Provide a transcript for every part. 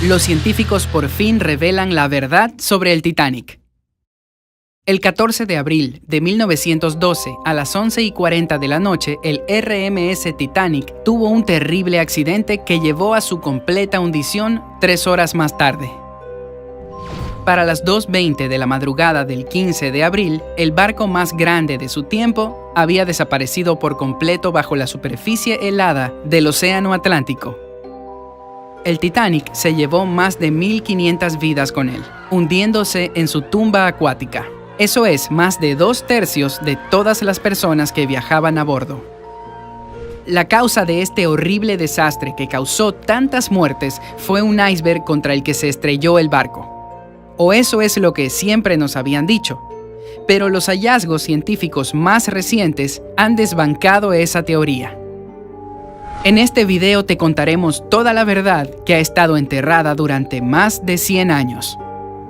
Los científicos por fin revelan la verdad sobre el Titanic. El 14 de abril de 1912, a las 11:40 de la noche, el RMS Titanic tuvo un terrible accidente que llevó a su completa hundición 3 horas más tarde. Para las 2:20 de la madrugada del 15 de abril, el barco más grande de su tiempo había desaparecido por completo bajo la superficie helada del Océano Atlántico. El Titanic se llevó más de 1.500 vidas con él, hundiéndose en su tumba acuática. Eso es, más de 2/3 de todas las personas que viajaban a bordo. La causa de este horrible desastre que causó tantas muertes fue un iceberg contra el que se estrelló el barco. O eso es lo que siempre nos habían dicho. Pero los hallazgos científicos más recientes han desbancado esa teoría. En este video te contaremos toda la verdad que ha estado enterrada durante más de 100 años.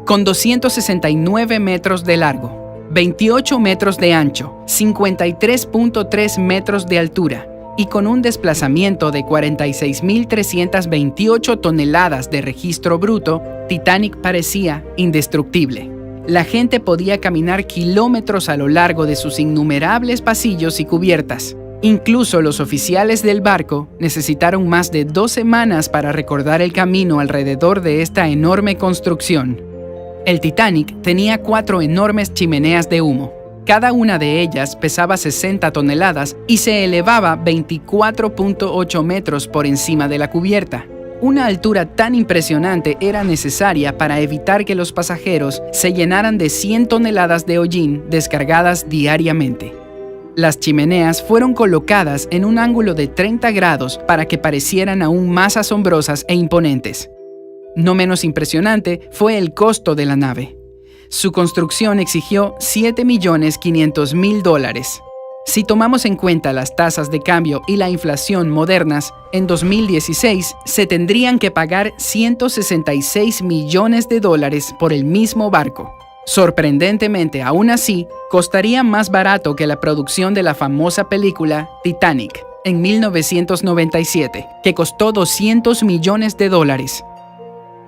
Con 269 metros de largo, 28 metros de ancho, 53.3 metros de altura y con un desplazamiento de 46.328 toneladas de registro bruto, Titanic parecía indestructible. La gente podía caminar kilómetros a lo largo de sus innumerables pasillos y cubiertas. Incluso los oficiales del barco necesitaron más de 2 semanas para recordar el camino alrededor de esta enorme construcción. El Titanic tenía 4 enormes chimeneas de humo. Cada una de ellas pesaba 60 toneladas y se elevaba 24.8 metros por encima de la cubierta. Una altura tan impresionante era necesaria para evitar que los pasajeros se llenaran de 100 toneladas de hollín descargadas diariamente. Las chimeneas fueron colocadas en un ángulo de 30 grados para que parecieran aún más asombrosas e imponentes. No menos impresionante fue el costo de la nave. Su construcción exigió $7.500.000. Si tomamos en cuenta las tasas de cambio y la inflación modernas, en 2016 se tendrían que pagar $166 millones por el mismo barco. Sorprendentemente, aún así, costaría más barato que la producción de la famosa película Titanic en 1997, que costó $200 millones.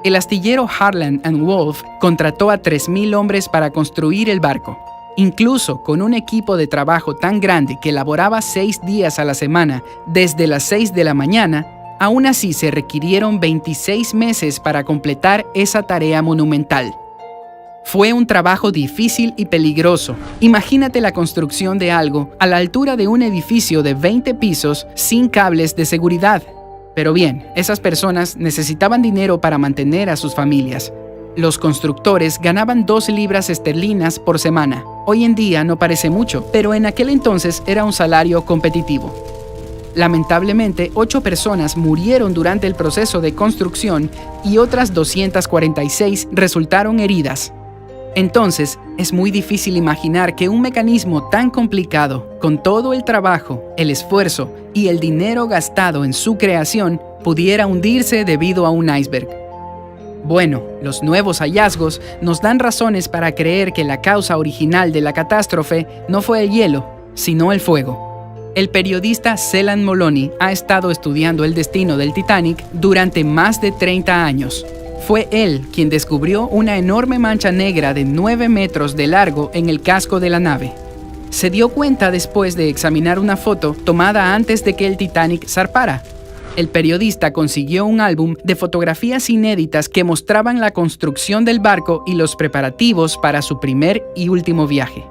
El astillero Harland & Wolff contrató a 3.000 hombres para construir el barco. Incluso con un equipo de trabajo tan grande que laboraba 6 días a la semana, desde las 6 de la mañana, aún así se requirieron 26 meses para completar esa tarea monumental. Fue un trabajo difícil y peligroso. Imagínate la construcción de algo a la altura de un edificio de 20 pisos sin cables de seguridad. Pero bien, esas personas necesitaban dinero para mantener a sus familias. Los constructores ganaban 2 libras esterlinas por semana. Hoy en día no parece mucho, pero en aquel entonces era un salario competitivo. Lamentablemente, 8 personas murieron durante el proceso de construcción y otras 246 resultaron heridas. Entonces, es muy difícil imaginar que un mecanismo tan complicado, con todo el trabajo, el esfuerzo y el dinero gastado en su creación, pudiera hundirse debido a un iceberg. Bueno, los nuevos hallazgos nos dan razones para creer que la causa original de la catástrofe no fue el hielo, sino el fuego. El periodista Cellan Moloney ha estado estudiando el destino del Titanic durante más de 30 años. Fue él quien descubrió una enorme mancha negra de 9 metros de largo en el casco de la nave. Se dio cuenta después de examinar una foto tomada antes de que el Titanic zarpara. El periodista consiguió un álbum de fotografías inéditas que mostraban la construcción del barco y los preparativos para su primer y último viaje.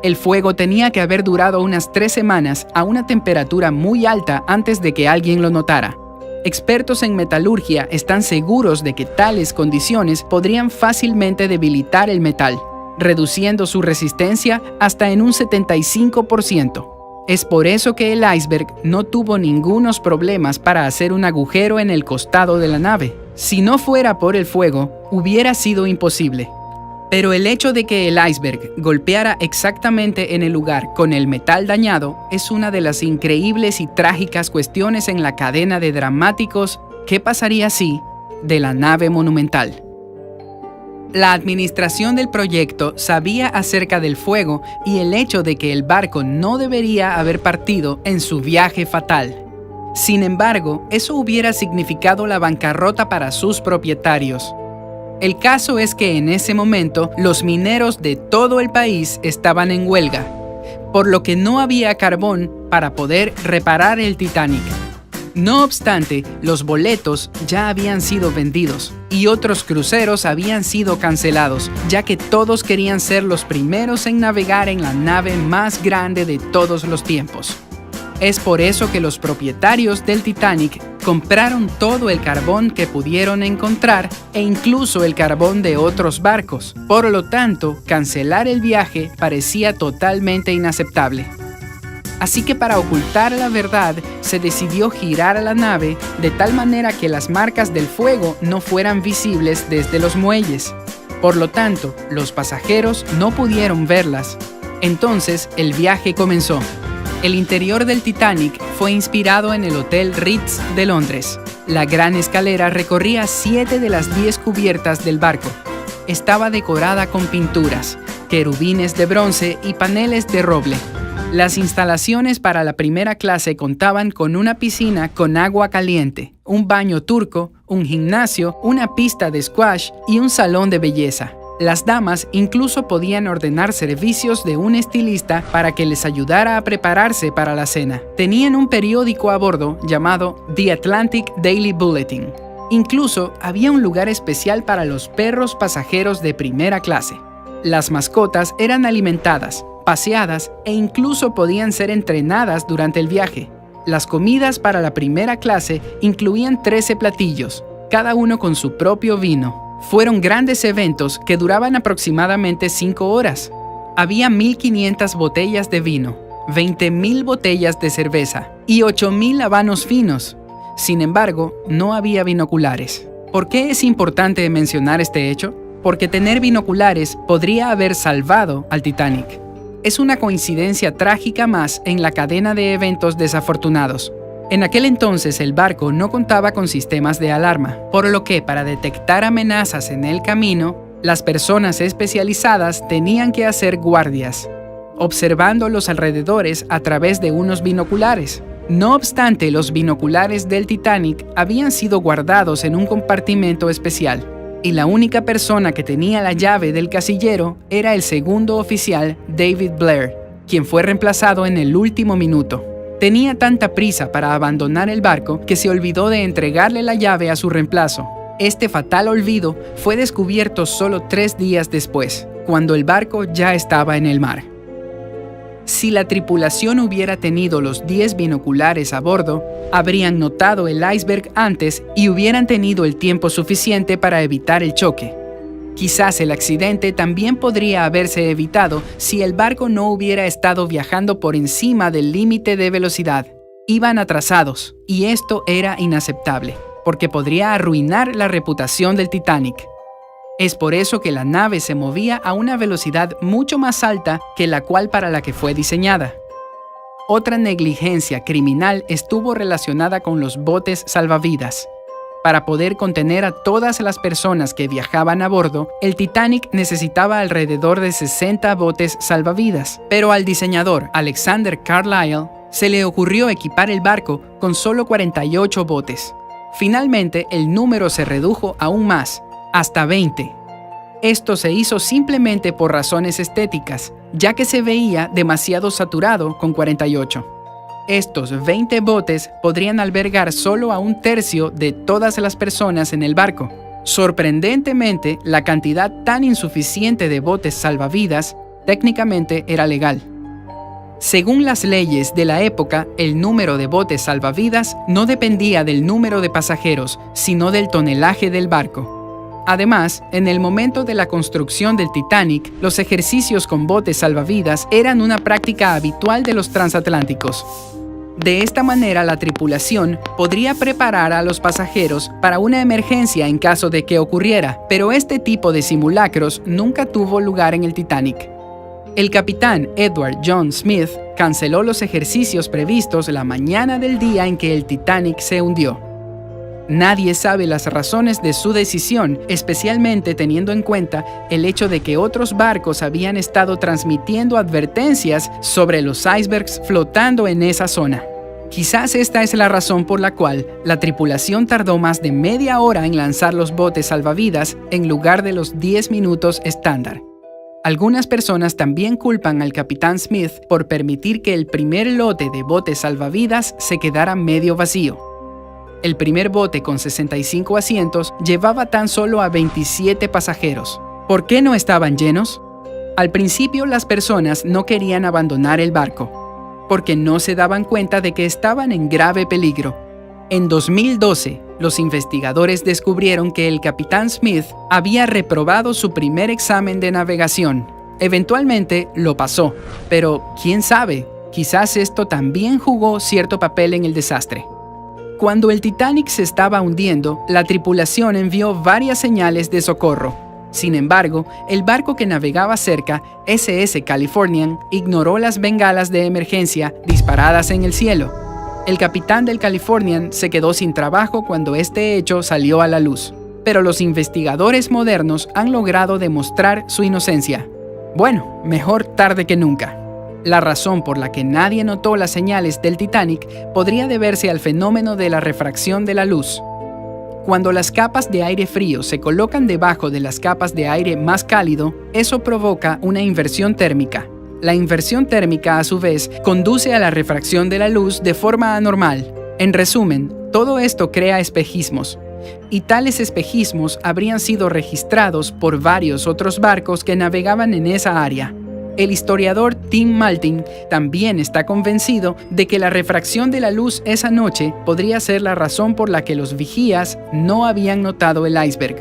El fuego tenía que haber durado unas 3 semanas a una temperatura muy alta antes de que alguien lo notara. Expertos en metalurgia están seguros de que tales condiciones podrían fácilmente debilitar el metal, reduciendo su resistencia hasta en un 75%. Es por eso que el iceberg no tuvo ningunos problemas para hacer un agujero en el costado de la nave. Si no fuera por el fuego, hubiera sido imposible. Pero el hecho de que el iceberg golpeara exactamente en el lugar con el metal dañado es una de las increíbles y trágicas cuestiones en la cadena de dramáticos ¿qué pasaría si? De la nave monumental. La administración del proyecto sabía acerca del fuego y el hecho de que el barco no debería haber partido en su viaje fatal. Sin embargo, eso hubiera significado la bancarrota para sus propietarios. El caso es que en ese momento los mineros de todo el país estaban en huelga, por lo que no había carbón para poder reparar el Titanic. No obstante, los boletos ya habían sido vendidos y otros cruceros habían sido cancelados, ya que todos querían ser los primeros en navegar en la nave más grande de todos los tiempos. Es por eso que los propietarios del Titanic compraron todo el carbón que pudieron encontrar e incluso el carbón de otros barcos. Por lo tanto, cancelar el viaje parecía totalmente inaceptable. Así que para ocultar la verdad, se decidió girar la nave de tal manera que las marcas del fuego no fueran visibles desde los muelles. Por lo tanto, los pasajeros no pudieron verlas. Entonces, el viaje comenzó. El interior del Titanic fue inspirado en el Hotel Ritz de Londres. La gran escalera recorría 7 de las 10 cubiertas del barco. Estaba decorada con pinturas, querubines de bronce y paneles de roble. Las instalaciones para la primera clase contaban con una piscina con agua caliente, un baño turco, un gimnasio, una pista de squash y un salón de belleza. Las damas incluso podían ordenar servicios de un estilista para que les ayudara a prepararse para la cena. Tenían un periódico a bordo llamado The Atlantic Daily Bulletin. Incluso había un lugar especial para los perros pasajeros de primera clase. Las mascotas eran alimentadas, paseadas e incluso podían ser entrenadas durante el viaje. Las comidas para la primera clase incluían 13 platillos, cada uno con su propio vino. Fueron grandes eventos que duraban aproximadamente 5 horas. Había 1.500 botellas de vino, 20.000 botellas de cerveza y 8.000 habanos finos. Sin embargo, no había binoculares. ¿Por qué es importante mencionar este hecho? Porque tener binoculares podría haber salvado al Titanic. Es una coincidencia trágica más en la cadena de eventos desafortunados. En aquel entonces el barco no contaba con sistemas de alarma, por lo que para detectar amenazas en el camino, las personas especializadas tenían que hacer guardias, observando los alrededores a través de unos binoculares. No obstante, los binoculares del Titanic habían sido guardados en un compartimento especial, y la única persona que tenía la llave del casillero era el segundo oficial David Blair, quien fue reemplazado en el último minuto. Tenía tanta prisa para abandonar el barco que se olvidó de entregarle la llave a su reemplazo. Este fatal olvido fue descubierto solo 3 días después, cuando el barco ya estaba en el mar. Si la tripulación hubiera tenido los 10 binoculares a bordo, habrían notado el iceberg antes y hubieran tenido el tiempo suficiente para evitar el choque. Quizás el accidente también podría haberse evitado si el barco no hubiera estado viajando por encima del límite de velocidad. Iban atrasados, y esto era inaceptable, porque podría arruinar la reputación del Titanic. Es por eso que la nave se movía a una velocidad mucho más alta que la cual para la que fue diseñada. Otra negligencia criminal estuvo relacionada con los botes salvavidas. Para poder contener a todas las personas que viajaban a bordo, el Titanic necesitaba alrededor de 60 botes salvavidas. Pero al diseñador Alexander Carlisle se le ocurrió equipar el barco con solo 48 botes. Finalmente, el número se redujo aún más, hasta 20. Esto se hizo simplemente por razones estéticas, ya que se veía demasiado saturado con 48. Estos 20 botes podrían albergar solo a 1/3 de todas las personas en el barco. Sorprendentemente, la cantidad tan insuficiente de botes salvavidas técnicamente era legal. Según las leyes de la época, el número de botes salvavidas no dependía del número de pasajeros, sino del tonelaje del barco. Además, en el momento de la construcción del Titanic, los ejercicios con botes salvavidas eran una práctica habitual de los transatlánticos. De esta manera, la tripulación podría preparar a los pasajeros para una emergencia en caso de que ocurriera, pero este tipo de simulacros nunca tuvo lugar en el Titanic. El capitán Edward John Smith canceló los ejercicios previstos la mañana del día en que el Titanic se hundió. Nadie sabe las razones de su decisión, especialmente teniendo en cuenta el hecho de que otros barcos habían estado transmitiendo advertencias sobre los icebergs flotando en esa zona. Quizás esta es la razón por la cual la tripulación tardó más de media hora en lanzar los botes salvavidas en lugar de los 10 minutos estándar. Algunas personas también culpan al capitán Smith por permitir que el primer lote de botes salvavidas se quedara medio vacío. El primer bote con 65 asientos llevaba tan solo a 27 pasajeros. ¿Por qué no estaban llenos? Al principio las personas no querían abandonar el barco, porque no se daban cuenta de que estaban en grave peligro. En 2012, los investigadores descubrieron que el capitán Smith había reprobado su primer examen de navegación. Eventualmente lo pasó, pero quién sabe, quizás esto también jugó cierto papel en el desastre. Cuando el Titanic se estaba hundiendo, la tripulación envió varias señales de socorro. Sin embargo, el barco que navegaba cerca, SS Californian, ignoró las bengalas de emergencia disparadas en el cielo. El capitán del Californian se quedó sin trabajo cuando este hecho salió a la luz, pero los investigadores modernos han logrado demostrar su inocencia. Bueno, mejor tarde que nunca. La razón por la que nadie notó las señales del Titanic podría deberse al fenómeno de la refracción de la luz. Cuando las capas de aire frío se colocan debajo de las capas de aire más cálido, eso provoca una inversión térmica. La inversión térmica, a su vez, conduce a la refracción de la luz de forma anormal. En resumen, todo esto crea espejismos, y tales espejismos habrían sido registrados por varios otros barcos que navegaban en esa área. El historiador Tim Maltin también está convencido de que la refracción de la luz esa noche podría ser la razón por la que los vigías no habían notado el iceberg.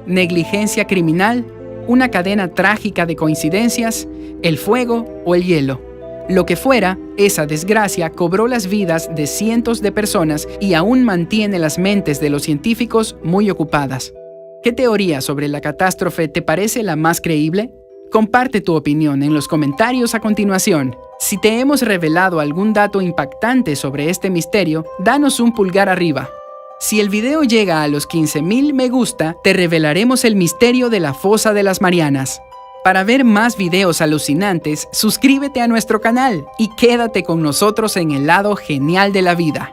Negligencia criminal, una cadena trágica de coincidencias, el fuego o el hielo. Lo que fuera, esa desgracia cobró las vidas de cientos de personas y aún mantiene las mentes de los científicos muy ocupadas. ¿Qué teoría sobre la catástrofe te parece la más creíble? Comparte tu opinión en los comentarios a continuación. Si te hemos revelado algún dato impactante sobre este misterio, danos un pulgar arriba. Si el video llega a los 15,000 me gusta, te revelaremos el misterio de la Fosa de las Marianas. Para ver más videos alucinantes, suscríbete a nuestro canal y quédate con nosotros en el lado genial de la vida.